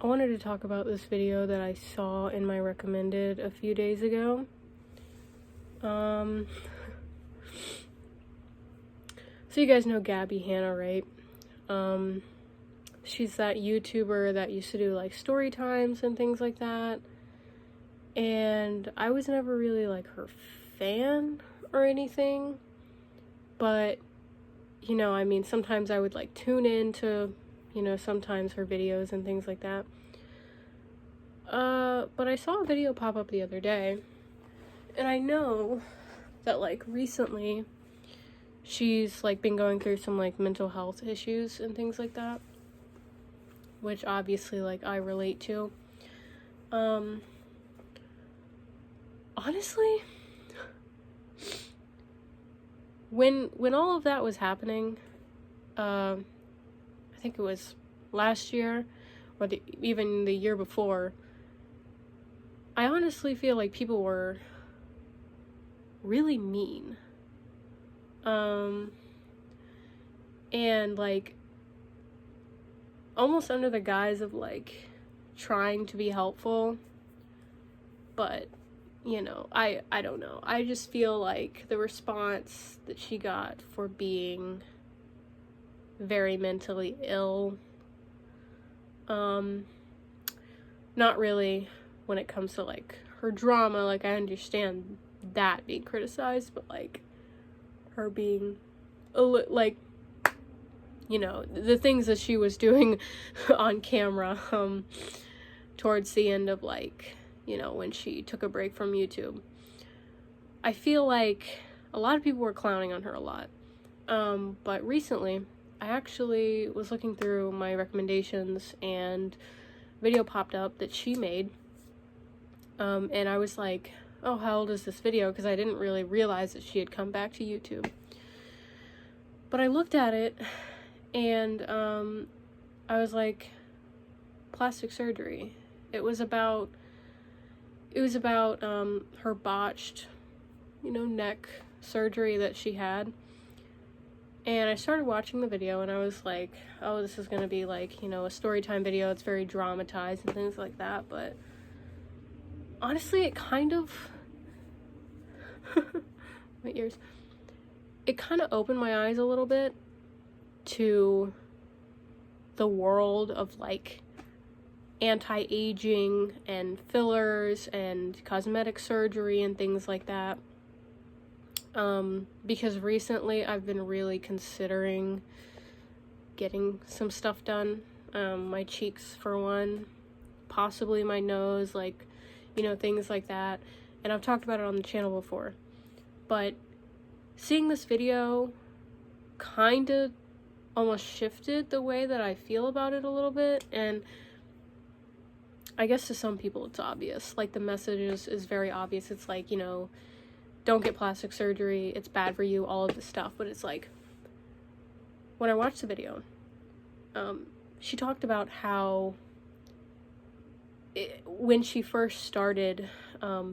I wanted to talk about this video that I saw in my recommended a few days ago. So you guys know Gabbie Hanna, right? She's that YouTuber that used to do like story times and things like that. And I was never really like her fan or anything. But, you know, I mean, sometimes I would like tune in to, you know, sometimes her videos and things like that. But I saw a video pop up the other day, and I know that like recently she's like been going through some like mental health issues and things like that, which obviously like I relate to. Honestly, when all of that was happening, I think it was last year or even the year before, I honestly feel like people were really mean. And like almost under the guise of like trying to be helpful, but you know, I don't know. I just feel like the response that she got for being very mentally ill, not really when it comes to like her drama, like I understand that being criticized, but like her being like, you know, the things that she was doing on camera towards the end of like, you know, when she took a break from YouTube. I feel like a lot of people were clowning on her a lot. But recently I actually was looking through my recommendations and a video popped up that she made. And I was like, oh, how old is this video? Because I didn't really realize that she had come back to YouTube. But I looked at it and I was like, plastic surgery. It was about her botched, you know, neck surgery that she had. And I started watching the video and I was like, oh, this is gonna be like, you know, a story time video. It's very dramatized and things like that. But honestly, it kind of my ears. It kind of opened my eyes a little bit to the world of like anti-aging and fillers and cosmetic surgery and things like that. Because recently I've been really considering getting some stuff done. My cheeks for one, possibly my nose, like, you know, things like that. And I've talked about it on the channel before. But seeing this video kind of almost shifted the way that I feel about it a little bit. And I guess to some people it's obvious. Like the message is very obvious. It's like, you know, don't get plastic surgery. It's bad for you, all of this stuff. But it's like, when I watched the video, she talked about how when she first started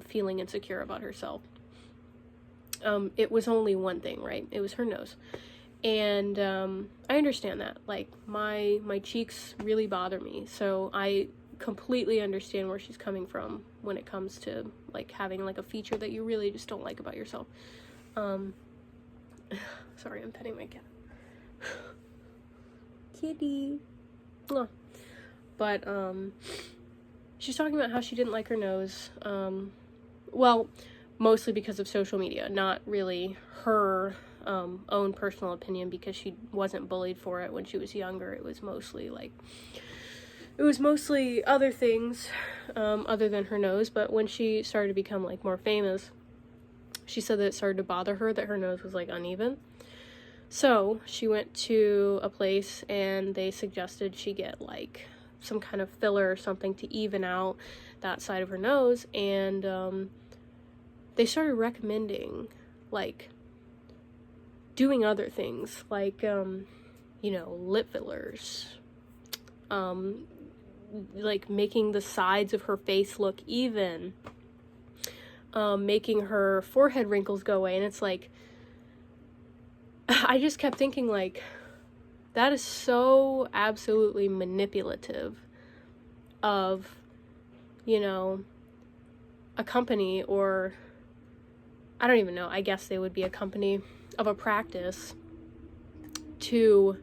feeling insecure about herself, it was only one thing, right? It was her nose. And I understand that. Like, my cheeks really bother me. So I completely understand where she's coming from when it comes to, like, having, like, a feature that you really just don't like about yourself. Sorry, I'm petting my cat. Kitty. Oh. But, she's talking about how she didn't like her nose. Well, mostly because of social media, not really her own personal opinion, because she wasn't bullied for it when she was younger. It was mostly other things other than her nose. But when she started to become like more famous, she said that it started to bother her that her nose was like uneven. So she went to a place and they suggested she get like some kind of filler or something to even out that side of her nose. And they started recommending like doing other things like you know, lip fillers, like making the sides of her face look even, making her forehead wrinkles go away. And it's like, I just kept thinking, like, that is so absolutely manipulative of, you know, a company, or I don't even know, I guess they would be a company of a practice, to,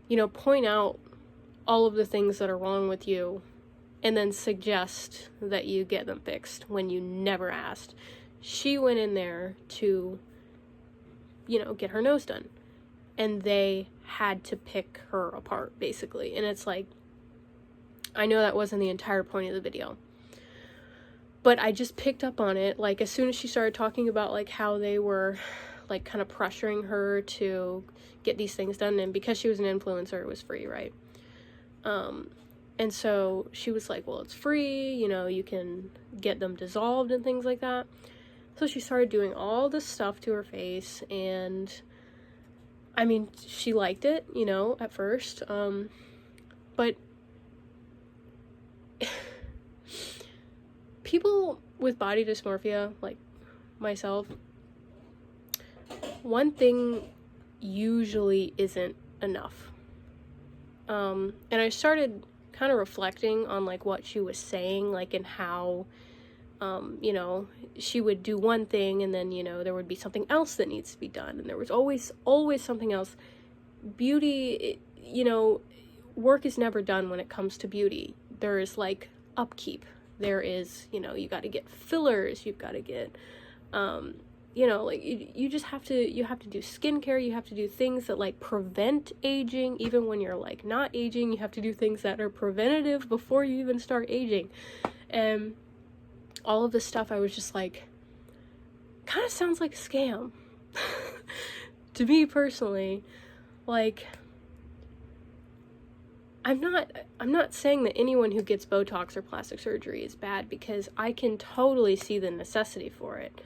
you know, point out all of the things that are wrong with you and then suggest that you get them fixed when you never asked. She went in there to, you know, get her nose done, and they had to pick her apart, basically. And it's like, I know that wasn't the entire point of the video, but I just picked up on it, like, as soon as she started talking about, like, how they were, like, kind of pressuring her to get these things done, and because she was an influencer, it was free, right? And so she was like, well, it's free, you know, you can get them dissolved and things like that. So she started doing all this stuff to her face, and I mean, she liked it, you know, at first, but people with body dysmorphia, like myself, one thing usually isn't enough. And I started kind of reflecting on, like, what she was saying, like, and how, you know, she would do one thing, and then, you know, there would be something else that needs to be done, and there was always something else. Beauty, you know, work is never done when it comes to beauty. There is, like, upkeep. There is, you know, you got to get fillers, you've got to get, you know, like, you just have to, you have to do skincare, you have to do things that, like, prevent aging. Even when you're, like, not aging, you have to do things that are preventative before you even start aging. And all of this stuff, I was just like, kind of sounds like a scam. To me personally, like, I'm not saying that anyone who gets Botox or plastic surgery is bad, because I can totally see the necessity for it.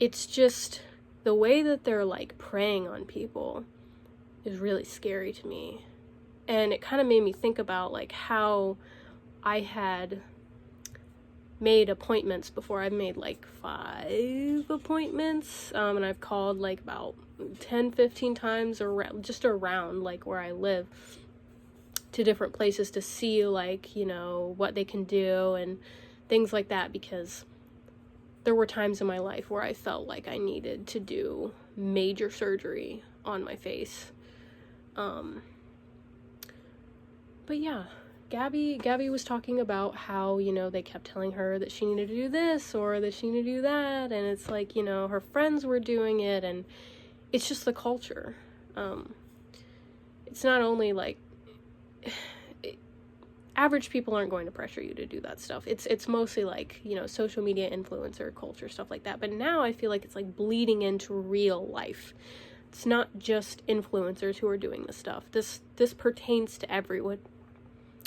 It's just the way that they're, like, preying on people is really scary to me. And it kind of made me think about, like, how I had made appointments before. I've made, like, 5 appointments, and I've called, like, about 10-15 times around, just around, like, where I live, to different places to see, like, you know, what they can do and things like that, because there were times in my life where I felt like I needed to do major surgery on my face. But yeah, Gabbie was talking about how, you know, they kept telling her that she needed to do this or that she needed to do that, and it's like, you know, her friends were doing it, and it's just the culture. It's not only, like, average people aren't going to pressure you to do that stuff. It's mostly, like, you know, social media influencer culture, stuff like that. But now I feel like it's, like, bleeding into real life. It's not just influencers who are doing this stuff. This pertains to everyone.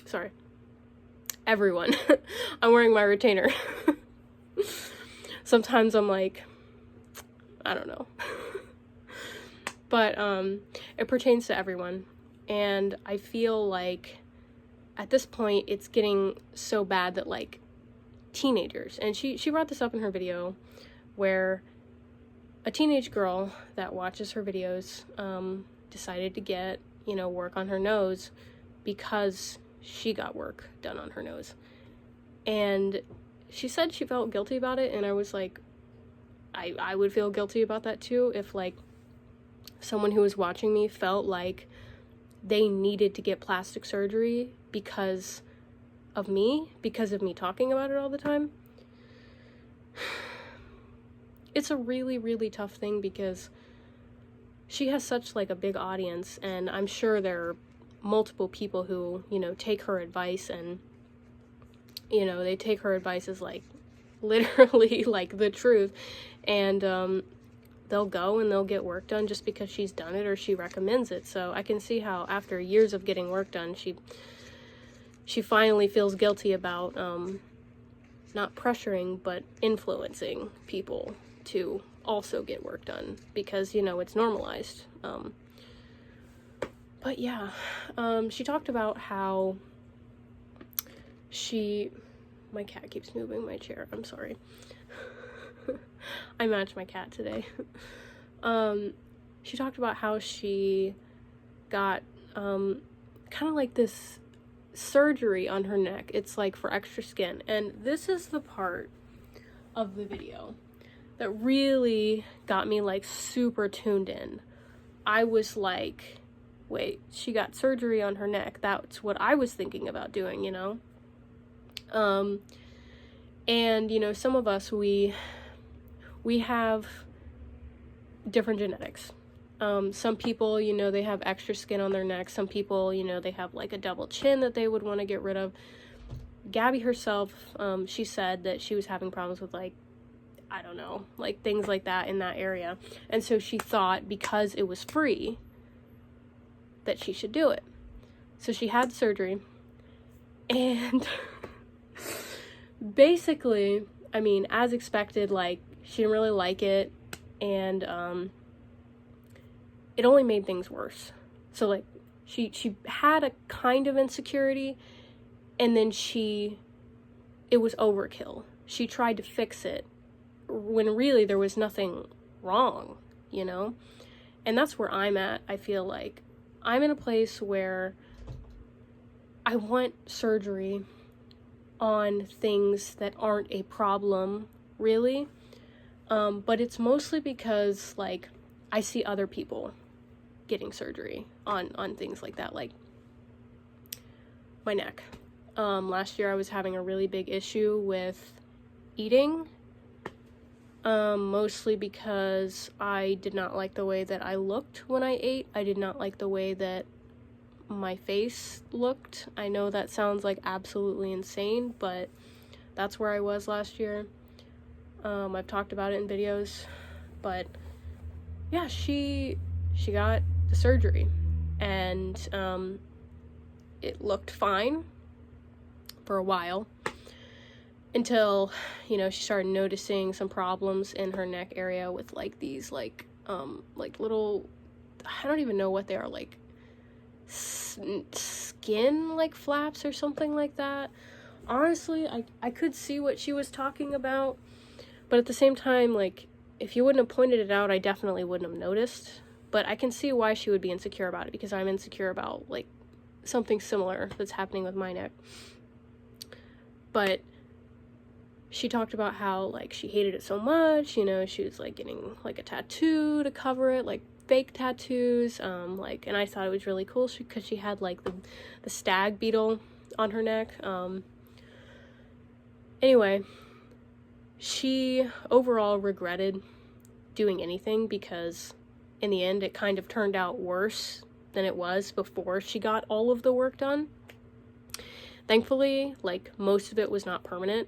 Sorry. Everyone. I'm wearing my retainer. Sometimes I'm like, I don't know. But it pertains to everyone. And I feel like at this point it's getting so bad that, like, teenagers, and she brought this up in her video, where a teenage girl that watches her videos decided to get, you know, work on her nose because she got work done on her nose. And she said she felt guilty about it, and I was like, I would feel guilty about that too, if, like, someone who was watching me felt like they needed to get plastic surgery because of me talking about it all the time. It's a really, really tough thing, because she has such, like, a big audience, and I'm sure there are multiple people who, you know, take her advice, and, you know, they take her advice as, like, literally, like, the truth, and they'll go and they'll get work done just because she's done it or she recommends it. So I can see how after years of getting work done, she finally feels guilty about not pressuring but influencing people to also get work done, because, you know, it's normalized. But yeah, she talked about how my cat keeps moving my chair, I'm sorry. I matched my cat today. She talked about how she got kind of like this surgery on her neck. It's like for extra skin. And this is the part of the video that really got me like super tuned in. I was like, wait, she got surgery on her neck. That's what I was thinking about doing, you know? And, you know, some of us, we have different genetics. Some people, you know, they have extra skin on their neck. Some people, you know, they have like a double chin that they would want to get rid of. Gabbie herself, she said that she was having problems with like, I don't know, like things like that in that area. And so she thought because it was free that she should do it. So she had surgery, and basically, I mean, as expected, like, she didn't really like it, and it only made things worse. So like, she had a kind of insecurity, and then it was overkill. She tried to fix it when really there was nothing wrong, you know? And that's where I'm at. I feel like I'm in a place where I want surgery on things that aren't a problem, really. But it's mostly because, like, I see other people getting surgery on things like that, like my neck. Last year I was having a really big issue with eating, mostly because I did not like the way that I looked when I ate. I did not like the way that my face looked. I know that sounds like absolutely insane, but that's where I was last year. I've talked about it in videos, but yeah, she got the surgery, and it looked fine for a while until, you know, she started noticing some problems in her neck area with like these like little, I don't even know what they are, like skin like flaps or something like that. Honestly, I could see what she was talking about, but at the same time, like, if you wouldn't have pointed it out, I definitely wouldn't have noticed. But I can see why she would be insecure about it, because I'm insecure about like something similar that's happening with my neck. But she talked about how like she hated it so much, you know, she was like getting like a tattoo to cover it, like fake tattoos, like, and I thought it was really cool because she had like the stag beetle on her neck. Anyway, she overall regretted doing anything because in the end it kind of turned out worse than it was before she got all of the work done. Thankfully, like, most of it was not permanent.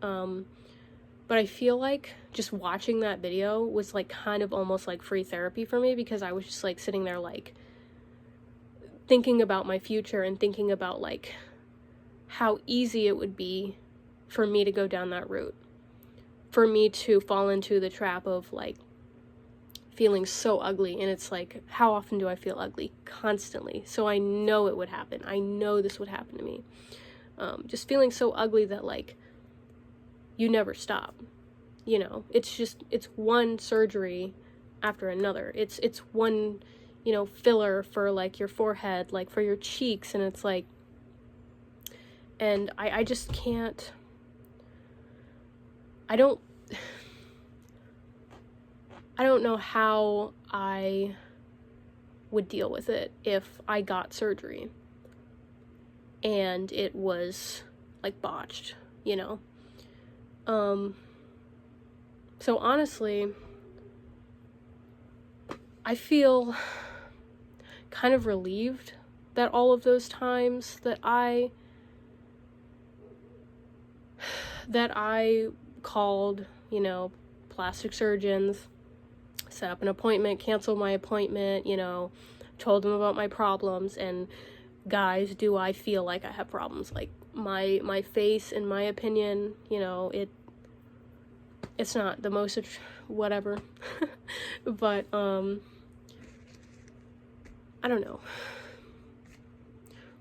But I feel like just watching that video was like kind of almost like free therapy for me, because I was just like sitting there like thinking about my future and thinking about like how easy it would be for me to go down that route, for me to fall into the trap of like feeling so ugly. And it's like, how often do I feel ugly? Constantly. So I know it would happen. I know this would happen to me. Just feeling so ugly that like you never stop, you know. It's one surgery after another. It's one, you know, filler for like your forehead, like for your cheeks, and it's like, and I just can't, I don't know how I would deal with it if I got surgery and it was like botched, you know. So honestly, I feel kind of relieved that all of those times that I called, you know, plastic surgeons, set up an appointment, canceled my appointment, you know, told them about my problems, and guys, do I feel like I have problems? Like, my face, in my opinion, you know, it's not the most whatever, but I don't know.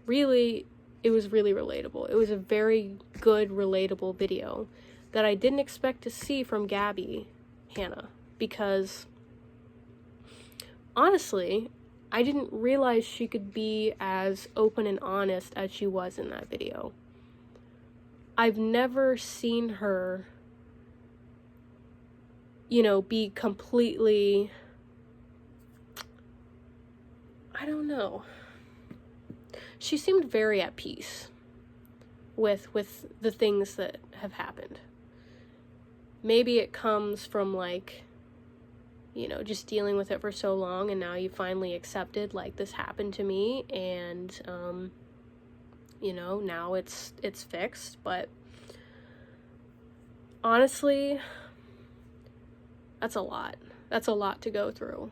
Really, it was really relatable. It was a very good, relatable video that I didn't expect to see from Gabbie Hanna, because honestly, I didn't realize she could be as open and honest as she was in that video. I've never seen her, you know, be completely, I don't know. She seemed very at peace with the things that have happened. Maybe it comes from, like, you know, just dealing with it for so long, and now you finally accepted, like, this happened to me, and, you know, now it's fixed. But honestly, that's a lot. That's a lot to go through.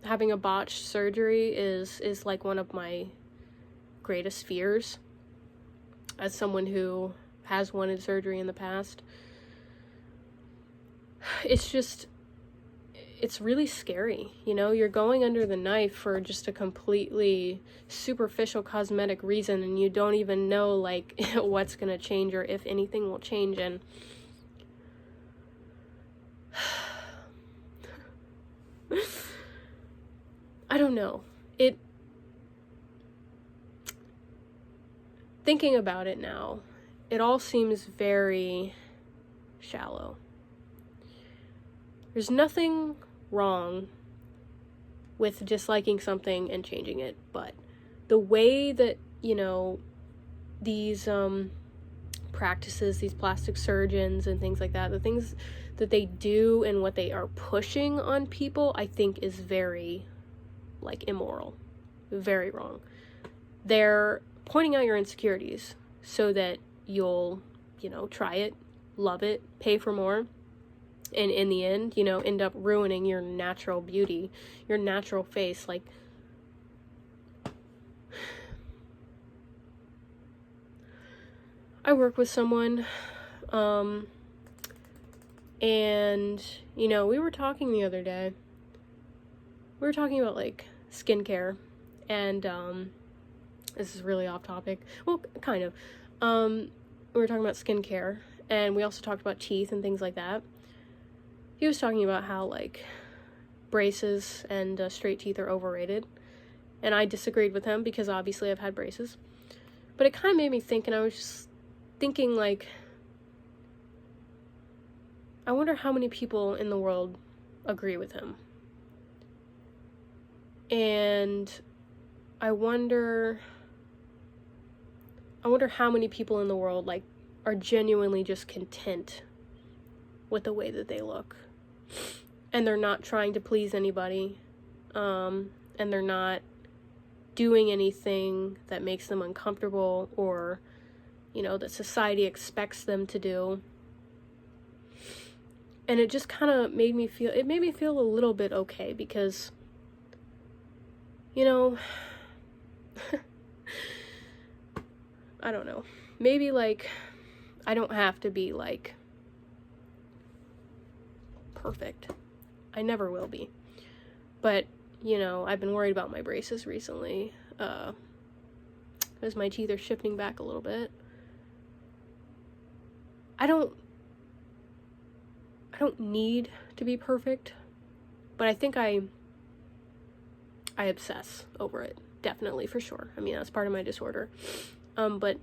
Having a botched surgery is like one of my greatest fears as someone who has wanted surgery in the past. It's really scary, you know? You're going under the knife for just a completely superficial cosmetic reason, and you don't even know, like, what's gonna change or if anything will change. And I don't know. Thinking about it now, it all seems very shallow. There's nothing wrong with disliking something and changing it, but the way that, you know, these practices, these plastic surgeons and things like that, the things that they do and what they are pushing on people, I think is very, like, immoral. Very wrong. They're pointing out your insecurities so that you'll, you know, try it, love it, pay for more, and in the end, you know, end up ruining your natural beauty, your natural face. Like, I work with someone, and, you know, we were talking the other day. We were talking about, like, skincare, and, this is really off topic. Well, kind of. We were talking about skincare, and we also talked about teeth and things like that. He was talking about how, like, braces and straight teeth are overrated, and I disagreed with him because obviously I've had braces. But it kind of made me think, and I was just thinking, like, I wonder how many people in the world agree with him. And I wonder how many people in the world, like, are genuinely just content with the way that they look. And they're not trying to please anybody. And they're not doing anything that makes them uncomfortable or, you know, that society expects them to do. And it just kind of made me feel a little bit okay, because, you know, I don't know. Maybe, like, I don't have to be, like, perfect. I never will be. But, you know, I've been worried about my braces recently, because my teeth are shifting back a little bit. I don't need to be perfect, but I think I obsess over it. Definitely, for sure. I mean, that's part of my disorder. But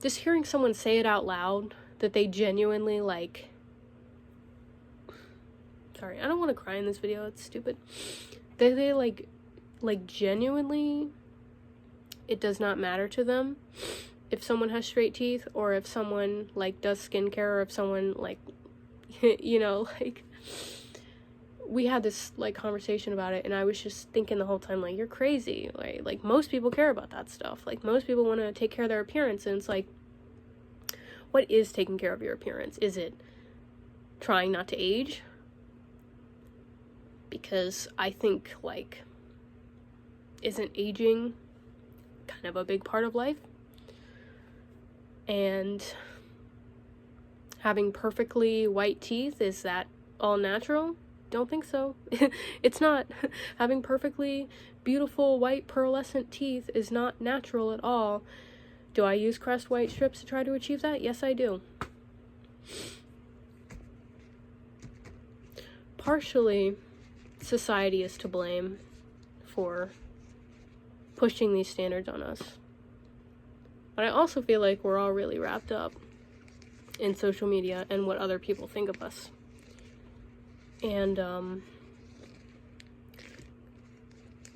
just hearing someone say it out loud, that they genuinely, like, sorry, I don't want to cry in this video, it's stupid. They like genuinely, it does not matter to them if someone has straight teeth, or if someone, like, does skincare, or if someone, like, you know, like, we had this, like, conversation about it, and I was just thinking the whole time, like, you're crazy. Like most people care about that stuff. Like, most people want to take care of their appearance, and it's like, what is taking care of your appearance? Is it trying not to age? Because I think, like, isn't aging kind of a big part of life? And having perfectly white teeth, is that all natural? Don't think so. It's not. Having perfectly beautiful white pearlescent teeth is not natural at all. Do I use Crest white strips to try to achieve that? Yes, I do. Partially, society is to blame. for pushing these standards on us. But I also feel like we're all really wrapped up in social media and what other people think of us. And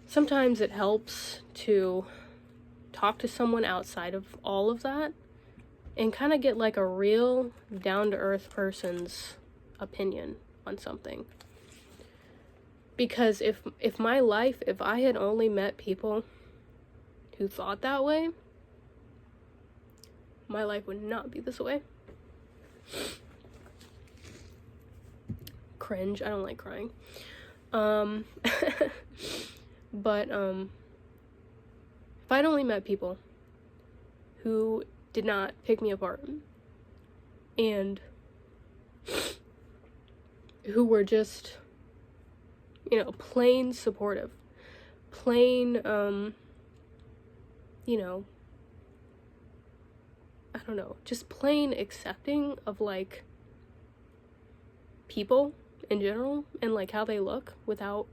sometimes it helps to talk to someone outside of all of that and kind of get like a real down-to-earth person's opinion on something. Because if I had only met people who thought that way, my life would not be this way. Cringe. I don't like crying. But if I'd only met people who did not pick me apart and who were just, you know, plain supportive, plain, you know, I don't know, just plain accepting of, like, people in general and, like, how they look without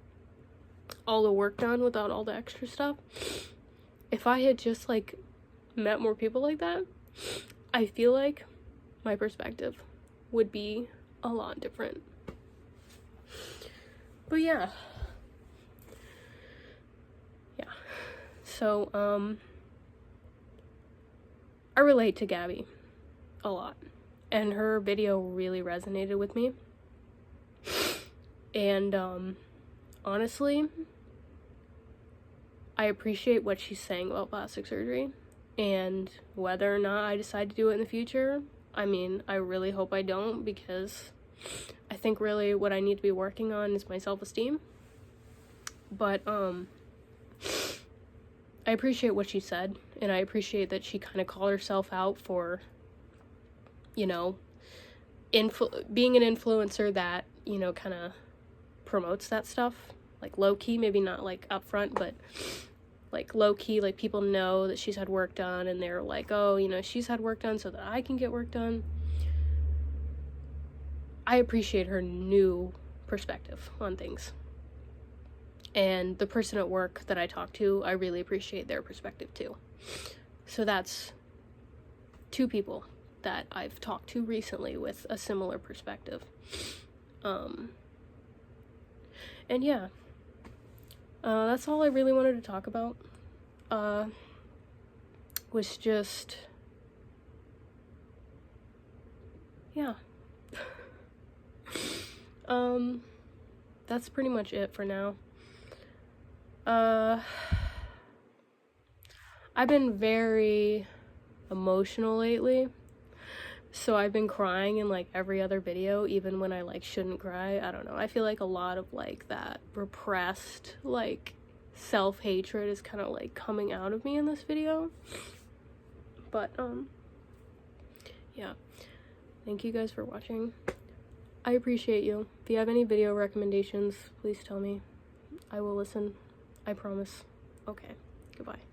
all the work done, without all the extra stuff. If I had just, like, met more people like that, I feel like my perspective would be a lot different. But yeah. So, I relate to Gabbie a lot, and her video really resonated with me. And honestly, I appreciate what she's saying about plastic surgery, and whether or not I decide to do it in the future, I mean, I really hope I don't, because I think really what I need to be working on is my self-esteem. But I appreciate what she said, and I appreciate that she kind of called herself out for, you know, being an influencer that, you know, kind of promotes that stuff, like low-key, maybe not like upfront, but like low-key, like people know that she's had work done, and they're like, oh, you know, she's had work done so that I can get work done. I appreciate her new perspective on things. And the person at work that I talk to, I really appreciate their perspective too. So that's 2 people that I've talked to recently with a similar perspective. And yeah, that's all I really wanted to talk about. Was just, yeah. That's pretty much it for now. I've been very emotional lately, so I've been crying in like every other video, even when I like shouldn't cry. I don't know, I feel like a lot of like that repressed like self-hatred is kind of like coming out of me in this video. But yeah, thank you guys for watching. I appreciate you. If you have any video recommendations, please tell me. I will listen. I promise. Okay, goodbye.